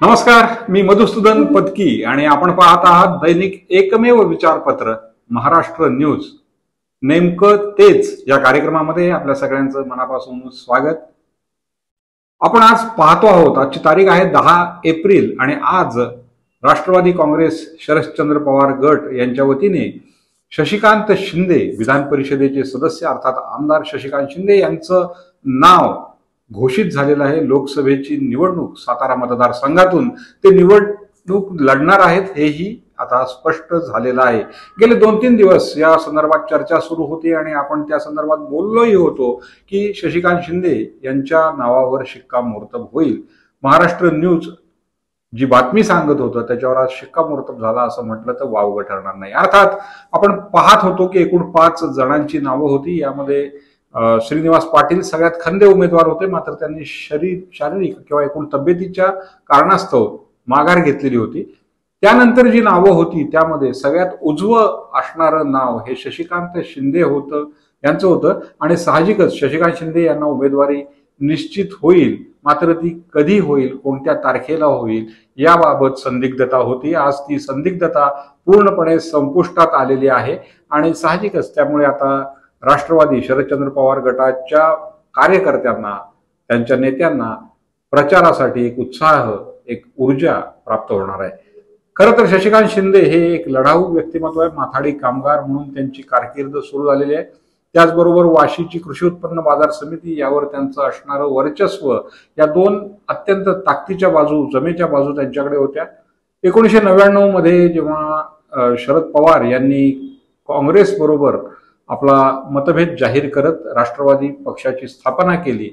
नमस्कार, मी मधुसूदन पत्की आणि आपण पाहत आहात दैनिक एकमेव विचारपत्र महाराष्ट्र न्यूज। नेमकं तेच या कार्यक्रमामध्ये आपल्या सगळ्यांचं मनापासून स्वागत। आपण आज पाहतो आहोत, आजची तारीख आहे 10 एप्रिल आणि आज राष्ट्रवादी काँग्रेस शरदचंद्र पवार गट यांच्या वतीने शशिकांत शिंदे विधान परिषदेचे सदस्य अर्थात आमदार शशिकांत शिंदे यांचं नाव घोषित झालेलं आहे। लोकसभेची निवडणूक सातारा मतदारसंघातून ते निवडणूक लढणार आहेत हेही आता स्पष्ट झालेलं आहे। गेले 2-3 दिवस या संदर्भात चर्चा सुरू होती आणि आपण त्या संदर्भात बोललोही होतो की शशिकांत शिंदे यांच्या नावावर शिक्कामोर्तब होईल। महाराष्ट्र न्यूज जी बातमी सांगत होतं त्याच्यावर आज शिक्कामोर्तब झाला असं म्हटलं तर वावगं ठरणार नाही। अर्थात आपण पाहत होतो की एकूण 5 जणांची नावं होती। यामध्ये श्रीनिवास पाटील सगळ्यात खंदे उमेदवार होते, मात्र त्यांनी शारीरिक किंवा एकूण तब्येतीच्या कारणास्तव माघार घेतलेली होती। त्यानंतर जी नावं होती त्यामध्ये सगळ्यात उजवं असणारं नाव हे शशिकांत शिंदे यांचं होतं आणि साहजिकच शशिकांत शिंदे यांना उमेदवारी निश्चित होईल, मात्र ती कधी होईल, कोणत्या तारखेला होईल याबाबत संदिग्धता होती। आज ती संदिग्धता पूर्णपणे संपुष्टात आलेली आहे आणि साहजिकच त्यामुळे आता राष्ट्रवादी शरदचंद्र पवार गटाच्या कार्यकर्त्यांना, त्यांच्या नेत्यांना प्रचारासाठी एक उत्साह, एक ऊर्जा प्राप्त होणार आहे। खरं तर शशिकांत शिंदे हे एक लढाऊ व्यक्तिमत्व आहे। माथाडी कामगार म्हणून त्यांची कारकीर्द सुरू झालेली आहे। त्याचबरोबर वाशीची कृषी उत्पन्न बाजार समिती यावर त्यांचं असणारं वर्चस्व, या 2 अत्यंत ताकदीच्या बाजू, जमेच्या बाजू त्यांच्याकडे होत्या। 1999 मध्ये जेव्हा शरद पवार यांनी काँग्रेस बरोबर आपला मतभेद जाहीर करत राष्ट्रवादी पक्षाची स्थापना केली,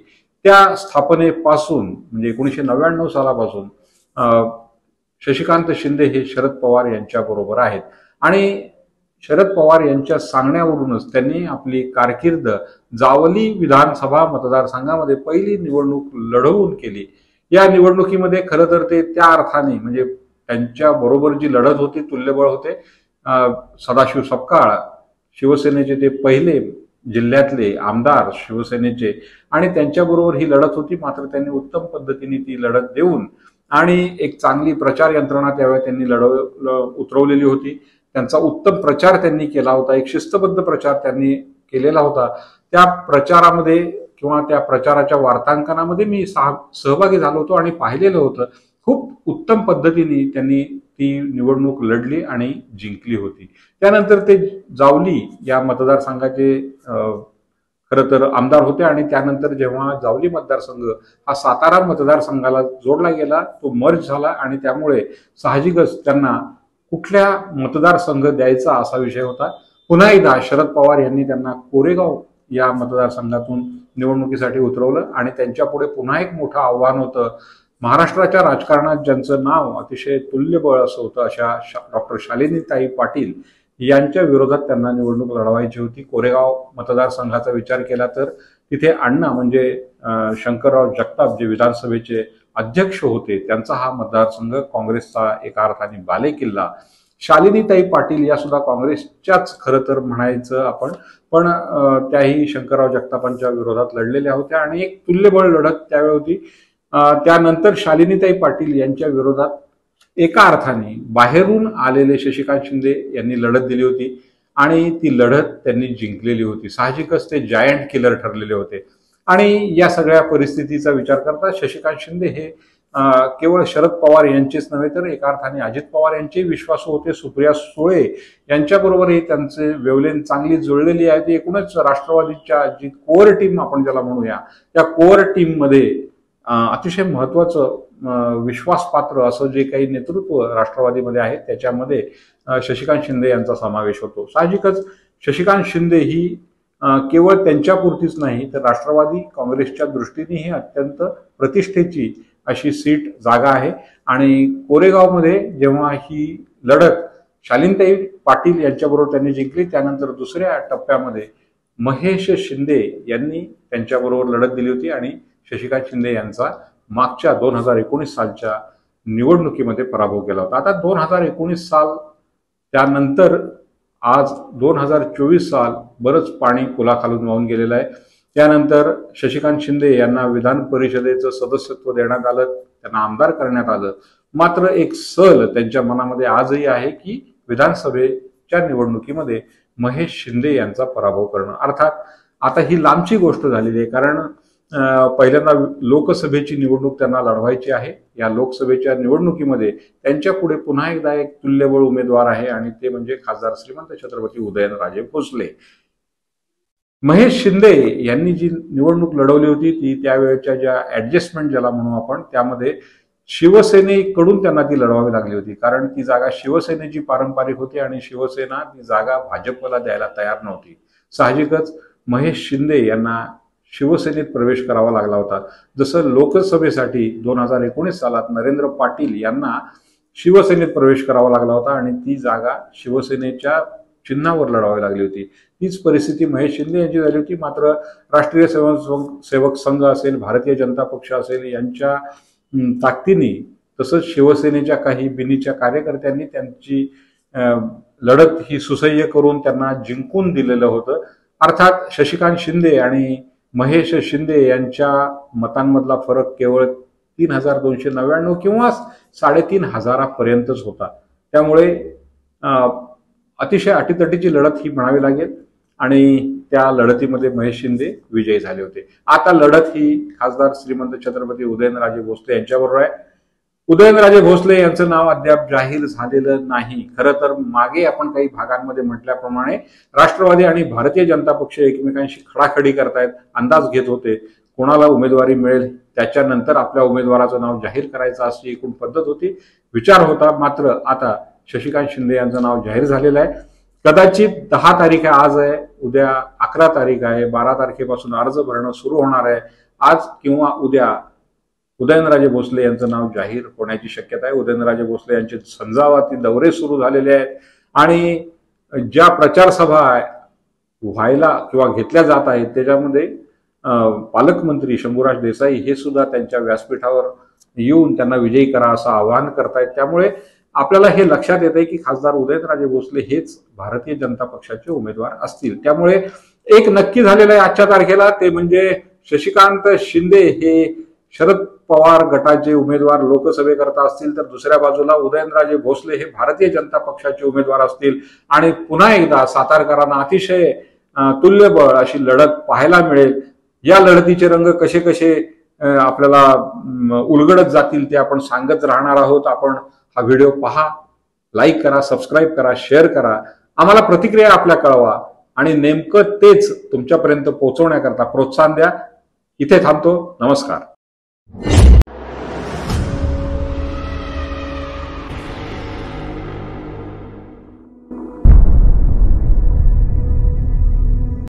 त्या स्थापनेपासून म्हणजे 1999 सालापासून शशिकांत शिंदे हे शरद पवार यांच्या बरोबर आहेत आणि शरद पवार यांच्या सांगण्यावरूनच त्यांनी आपली कारकीर्द जावली विधानसभा मतदारसंघामध्ये पहिली निवडणूक लढवून केली। या निवडणुकीमध्ये खरं तर ते त्या अर्थाने म्हणजे त्यांच्या बरोबर जी लढत होती तुल्यबळ होते। सदाशिव सपकाळ शिवसेनेचे ते पहिले जिल्ह्यातले आमदार शिवसेनेचे आणि त्यांच्याबरोबर ही लढत होती, मात्र त्यांनी उत्तम पद्धतीने ती लढत देऊन आणि एक चांगली प्रचार यंत्रणा त्यावेळी त्यांनी उतरवलेली होती। त्यांचा उत्तम प्रचार त्यांनी केला होता, एक शिस्तबद्ध प्रचार त्यांनी केलेला होता। त्या प्रचारामध्ये किंवा त्या प्रचाराच्या वार्तांकनामध्ये मी सहभागी झालो होतो आणि पाहिलेलं होतं। खूप उत्तम पद्धतीने त्यांनी ती निवडणूक लढली आणि जिंकली होती। त्यानंतर ते जावली या मतदारसंघाचे खरं तर आमदार होते आणि त्यानंतर जेव्हा जावली मतदारसंघ हा सातारा मतदारसंघाला जोडला गेला, तो मर्ज झाला आणि त्यामुळे साहजिकच त्यांना कुठल्या मतदारसंघ द्यायचा असा विषय होता। पुन्हा एकदा शरद पवार यांनी त्यांना कोरेगाव या मतदारसंघातून निवडणुकीसाठी उतरवलं आणि त्यांच्या पुढे पुन्हा एक मोठं आव्हान होतं। महाराष्ट्राच्या राजकारणात ज्यांचं नाव अतिशय तुल्यबळ असं होतं अशा डॉक्टर शालिनीताई पाटील यांच्या विरोधात त्यांना निवडणूक लढवायची होती। कोरेगाव मतदारसंघाचा विचार केला तर तिथे अण्णा म्हणजे शंकरराव जगताप जे विधानसभेचे अध्यक्ष होते, त्यांचा हा मतदारसंघ काँग्रेसचा एका अर्थाने बालेकिल्ला। शालिनीताई पाटील या सुद्धा काँग्रेसच्याच खरं तर म्हणायचं आपण, पण त्याही शंकरराव जगतापांच्या विरोधात लढलेल्या होत्या आणि एक तुल्यबळ लढत त्यावेळी होती। त्यानंतर शालिनीताई पाटील यांच्या विरोधात एका अर्थाने बाहेरून आलेले शशिकांत शिंदे यांनी लढत दिली होती आणि ती लढत त्यांनी जिंकलेली होती। साहजिकच ते जायंट किलर ठरलेले होते आणि या सगळ्या परिस्थितीचा विचार करता शशिकांत शिंदे हे केवळ शरद पवार यांचेच नव्हे तर एका अर्थाने अजित पवार यांचे विश्वासू होते। सुप्रिया सुळे यांच्याबरोबरही त्यांचे वेवलेन चांगली जुळलेली आहे। ती एकूणच राष्ट्रवादीच्या जी कोअर टीम आपण ज्याला म्हणूया, त्या कोअर टीम मध्ये अतिशय महत्वाचं विश्वासपात्र असं जे काही नेतृत्व राष्ट्रवादीमध्ये आहे त्याच्यामध्ये शशिकांत शिंदे यांचा समावेश होतो। साहजिकच शशिकांत शिंदे ही केवळ त्यांच्यापुरतीच नाही तर राष्ट्रवादी काँग्रेसच्या दृष्टीनेही अत्यंत प्रतिष्ठेची अशी सीट जागा आहे आणि कोरेगावमध्ये जेव्हा ही लढत शालिनीताई पाटील यांच्याबरोबर त्यांनी जिंकली, त्यानंतर दुसऱ्या टप्प्यामध्ये महेश शिंदे यांनी त्यांच्याबरोबर लढत दिली होती आणि शशिकांत शिंदे यांचा मागच्या 2019 सालच्या निवडणुकीमध्ये पराभव केला होता। आता 2019 साल त्यानंतर आज 2024 साल बरंच पाणी पुलाखालून वाहून गेलेलं आहे। त्यानंतर शशिकांत शिंदे यांना विधान परिषदेचं सदस्यत्व देण्यात आलं। त्यांना आमदार करण्यात आलं. मात्र एक सल त्यांच्या मनामध्ये आजही आहे की विधानसभेच्या निवडणुकीमध्ये महेश शिंदे यांचा पराभव करणं. अर्थात आता ही लांबची गोष्ट झालेली आहे, कारण पहिल्यांदा लोकसभेची निवडणूक त्यांना लढवायची आहे. या लोकसभेच्या निवडणुकीमध्ये त्यांच्या पुढे पुन्हा एकदा एक तुल्यबळ उमेदवार आहे आणि ते म्हणजे खासदार श्रीमंत छत्रपती उदयनराजे भोसले. महेश शिंदे यांनी जी निवडणूक लढवली होती ती त्यावेळेच्या ज्या ऍडजस्टमेंट ज्याला म्हणू आपण, त्यामध्ये शिवसेनेकडून त्यांना ती लढवावी लागली होती, कारण ती जागा शिवसेनेची पारंपरिक होती आणि शिवसेना ती जागा भाजपला द्यायला तयार नव्हती. साहजिकच महेश शिंदे यांना शिवसेनेत प्रवेश करावा लागला होता. जसं लोकसभेसाठी 2019 सालात नरेंद्र पाटील यांना शिवसेनेत प्रवेश करावा लागला होता आणि ती जागा शिवसेनेच्या चिन्हावर लढवावी लागली होती. तीच परिस्थिती महेश शिंदे यांची झाली होती. मात्र राष्ट्रीय सेवक संघ असेल, भारतीय जनता पक्ष असेल यांच्या ताकदीने, तसंच शिवसेनेच्या काही बिनीच्या कार्यकर्त्यांनी त्यांची लढत ही सुसह्य करून त्यांना जिंकून दिलेलं होतं. अर्थात शशिकांत शिंदे आणि महेश शिंदे यांच्या मतांमधला फरक केवळ 3299 किंवा 3500 पर्यंतच होता. त्यामुळे अतिशय अटीतटीची लढत ही म्हणावी लागेल आणि त्या लढतीमध्ये महेश शिंदे विजयी झाले होते. आता लढत ही खासदार श्रीमंत छत्रपती उदयनराजे भोसले यांच्याबरोबर आहे. उदयनराजे भोसले यांचं नाव अद्याप जाहीर झालेलं नाही. खरं तर मागे आपण काही भागांमध्ये म्हटल्याप्रमाणे राष्ट्रवादी आणि भारतीय जनता पक्ष एकमेकांशी खडाखडी करतायत, अंदाज घेत होते. कोणाला उमेदवारी मिळेल त्याच्यानंतर आपल्या उमेदवाराचं नाव जाहीर करायचं अशी एकूण पद्धत होती, विचार होता. मात्र आता शशिकांत शिंदे यांचं नाव जाहीर झालेलं आहे. कदाचित 10 तारीख आहे, आज आहे, उद्या 11 तारीख आहे, 12 तारखेपासून अर्ज भरणं सुरू होणार आहे. आज किंवा उद्या उदयनराजे भोसले यांचं नाव जाहीर होण्याची शक्यता आहे. उदयनराजे भोसले यांचे झंझावाती दौरे सुरू झालेले आहेत आणि ज्या प्रचार सभा व्हायला किंवा घेतल्या जात आहेत त्याच्यामध्ये पालकमंत्री शंभूराज देसाई हे सुद्धा त्यांच्या व्यासपीठावर येऊन त्यांना विजयी करा असं आवाहन करतायत. त्यामुळे आपल्याला हे लक्षात येत आहे की खासदार उदयनराजे भोसले हेच भारतीय जनता पक्षाचे उमेदवार असतील. त्यामुळे एक नक्की झालेलं आहे आजच्या तारखेला, ते म्हणजे शशिकांत शिंदे हे शरद पवार गटाचे उमेदवार लोकसभेकरता असतील, तर दुसऱ्या बाजूला उदयनराजे भोसले हे भारतीय जनता पक्षाचे उमेदवार असतील आणि पुन्हा एकदा सातारकरांना अतिशय तुल्यबळ अशी लढत पाहायला मिळेल. या लढतीचे रंग कसे कसे आपल्याला उलगडत जातील ते आपण सांगत राहणार आहोत. आपण हा व्हिडिओ पहा, लाईक करा, सबस्क्राईब करा, शेअर करा, आम्हाला प्रतिक्रिया आपल्या कळवा आणि नेमकं तेच तुमच्यापर्यंत पोहोचवण्याकरता प्रोत्साहन द्या. इथे थांबतो. नमस्कार.